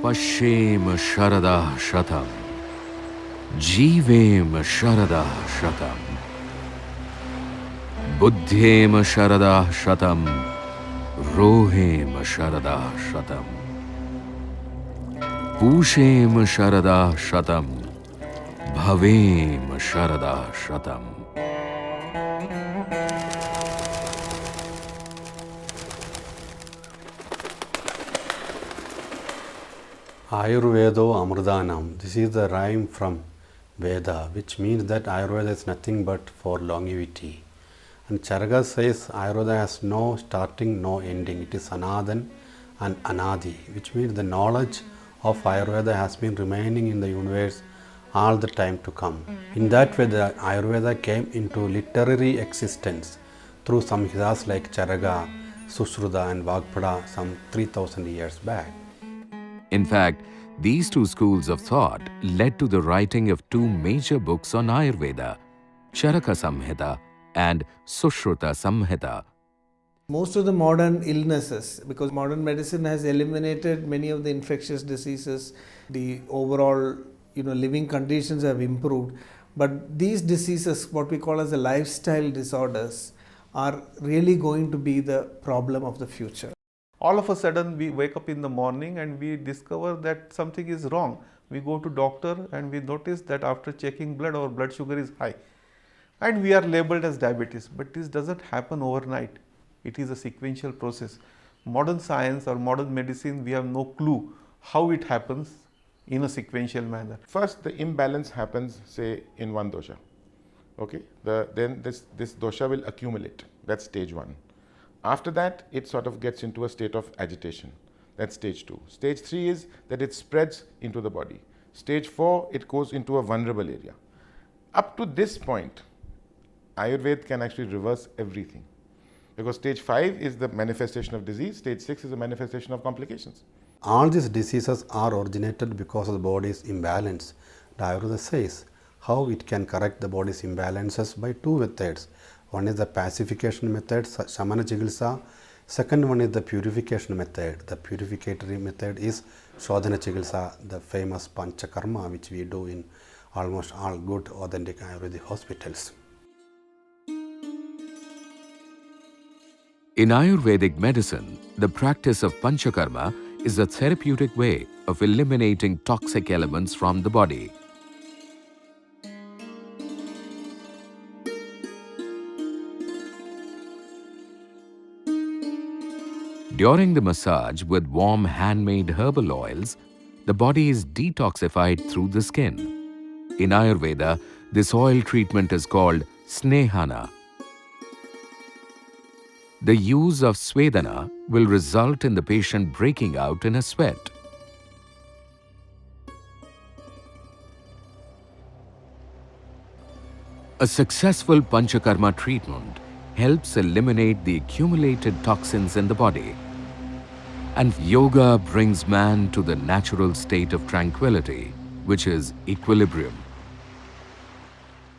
Pashem Sharadah Shatam, Jeevem Sharadah Shatam, Buddhem Sharadah Shatam, Rohem Sharadah Shatam, Pushem Sharadah Shatam, Bhavem Sharadah Shatam. Ayurvedo Amrudanam. This is the rhyme from Veda, which means that Ayurveda is nothing but for longevity. And Charaka says Ayurveda has no starting, no ending. It is Anadan and Anadi, which means the knowledge of Ayurveda has been remaining in the universe all the time to come. In that way, the Ayurveda came into literary existence through samhitas like Charaka, Sushruta and Vagpada some 3000 years back. In fact, these two schools of thought led to the writing of two major books on Ayurveda, Charaka Samhita and Sushruta Samhita. Most of the modern illnesses, because modern medicine has eliminated many of the infectious diseases, the overall living conditions have improved, but these diseases, what we call as the lifestyle disorders, are really going to be the problem of the future. All of a sudden we wake up in the morning and we discover that something is wrong. We go to doctor and we notice that after checking blood, our blood sugar is high and we are labeled as diabetes. But this doesn't happen overnight. It is a sequential process. Modern science or modern medicine, we have no clue how it happens in a sequential manner. First, the imbalance happens, say, in one dosha. Okay, then this dosha will accumulate. That's stage 1. After that, it sort of gets into a state of agitation. That's stage 2. Stage 3 is that it spreads into the body. Stage 4, it goes into a vulnerable area. Up to this point, Ayurveda can actually reverse everything. Because stage 5 is the manifestation of disease, stage 6 is the manifestation of complications. All these diseases are originated because of the body's imbalance. The Ayurveda says how it can correct the body's imbalances by two methods. One is the pacification method, Shamana Chikitsa. Second one is the purification method. The purificatory method is Shodhana Chikitsa, the famous Panchakarma, which we do in almost all good authentic Ayurvedic hospitals. In Ayurvedic medicine, the practice of Panchakarma is a therapeutic way of eliminating toxic elements from the body. During the massage with warm handmade herbal oils, the body is detoxified through the skin. In Ayurveda, this oil treatment is called Snehana. The use of Svedana will result in the patient breaking out in a sweat. A successful Panchakarma treatment helps eliminate the accumulated toxins in the body. And yoga brings man to the natural state of tranquility, which is equilibrium.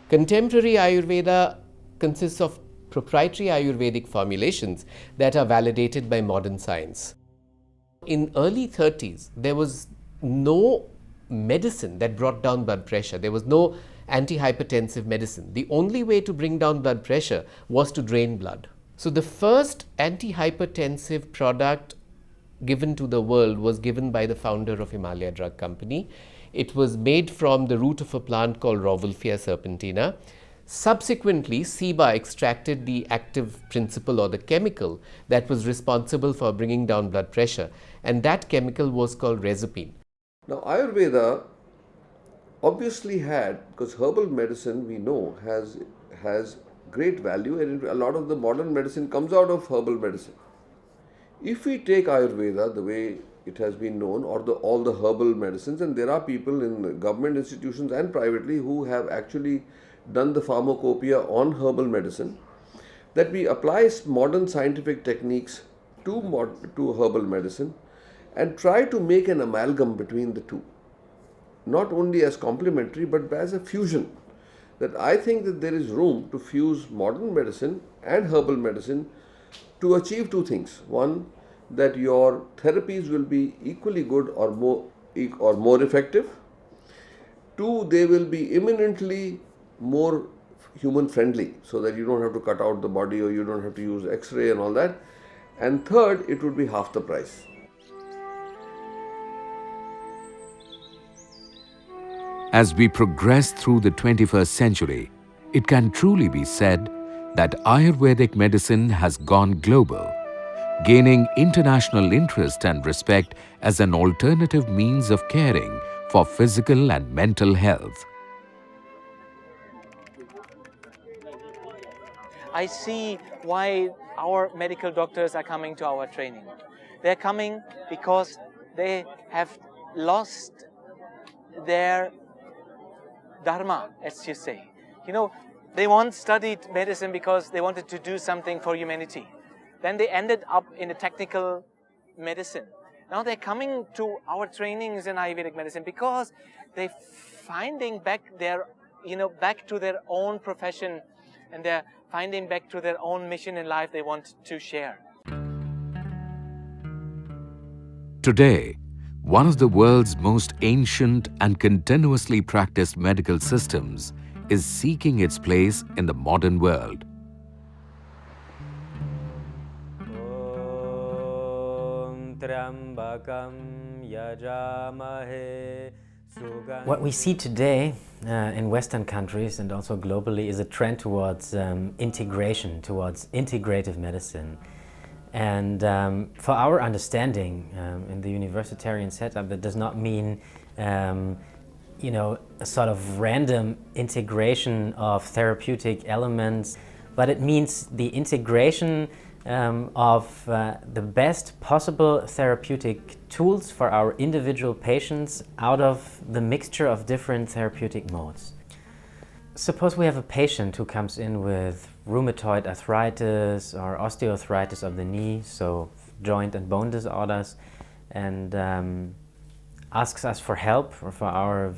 Contemporary Ayurveda consists of proprietary Ayurvedic formulations that are validated by modern science. In early 30s, there was no medicine that brought down blood pressure. There was no antihypertensive medicine. The only way to bring down blood pressure was to drain blood. So the first antihypertensive product given to the world was given by the founder of Himalaya Drug Company. It was made from the root of a plant called Rauwolfia serpentina. Subsequently, SIBA extracted the active principle or the chemical that was responsible for bringing down blood pressure, and that chemical was called rezapine. Now, Ayurveda obviously had, because herbal medicine we know has great value, and a lot of the modern medicine comes out of herbal medicine. If we take Ayurveda the way it has been known, or all the herbal medicines, and there are people in government institutions and privately who have actually done the pharmacopoeia on herbal medicine, that we apply modern scientific techniques to herbal medicine and try to make an amalgam between the two, not only as complementary but as a fusion. That I think that there is room to fuse modern medicine and herbal medicine to achieve two things. One, that your therapies will be equally good or more effective. Two, they will be imminently more human friendly, so that you don't have to cut out the body or you don't have to use X-ray and all that. And third, it would be half the price. As we progress through the 21st century, it can truly be said that Ayurvedic medicine has gone global, gaining international interest and respect as an alternative means of caring for physical and mental health. I see why our medical doctors are coming to our training. They're coming because they have lost their dharma, as you say. You know, they once studied medicine because they wanted to do something for humanity. Then they ended up in a technical medicine. Now they're coming to our trainings in Ayurvedic medicine because they're finding back back to their own profession, and they're finding back to their own mission in life they want to share. Today, one of the world's most ancient and continuously practiced medical systems is seeking its place in the modern world. What we see today in Western countries and also globally is a trend towards integration, towards integrative medicine. And for our understanding in the universitarian setup, that does not mean a sort of random integration of therapeutic elements, but it means the integration of the best possible therapeutic tools for our individual patients out of the mixture of different therapeutic modes. Suppose we have a patient who comes in with rheumatoid arthritis or osteoarthritis of the knee, so joint and bone disorders, and asks us for help or for our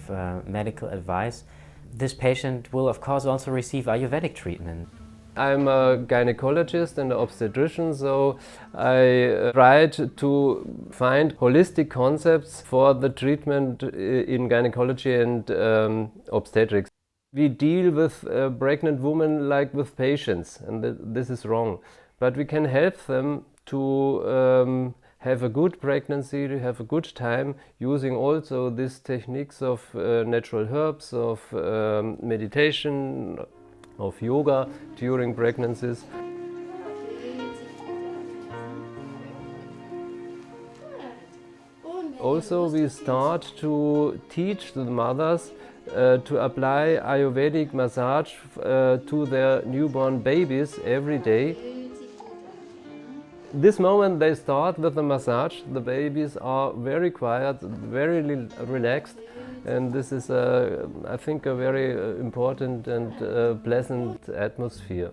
medical advice. This patient will of course also receive Ayurvedic treatment. I'm a gynecologist and an obstetrician, so I tried to find holistic concepts for the treatment in gynecology and obstetrics. We deal with pregnant women like with patients, and this is wrong. But we can help them to have a good pregnancy, to have a good time, using also these techniques of natural herbs, of meditation, of yoga during pregnancies. Also, we start to teach the mothers to apply Ayurvedic massage to their newborn babies every day. This moment they start with the massage, the babies are very quiet, very relaxed, and this is, I think, a very important and pleasant atmosphere.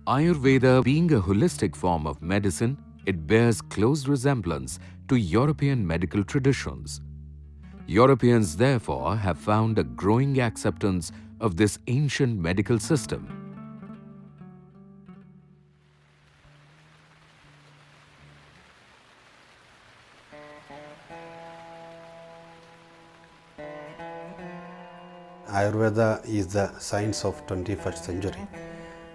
Ayurveda being a holistic form of medicine, it bears close resemblance to European medical traditions. Europeans, therefore, have found a growing acceptance of this ancient medical system. Ayurveda is the science of 21st century.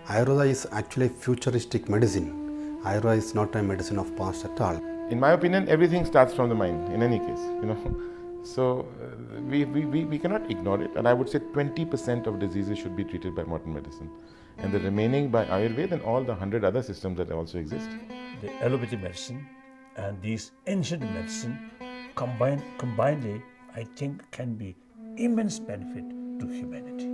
Ayurveda is actually futuristic medicine. Ayurveda is not a medicine of past at all. In my opinion, everything starts from the mind, in any case, So we cannot ignore it, and I would say 20% of diseases should be treated by modern medicine, and the remaining by Ayurveda and all the 100 other systems that also exist. The allopathic medicine and these ancient medicine combinedly, I think, can be immense benefit to humanity.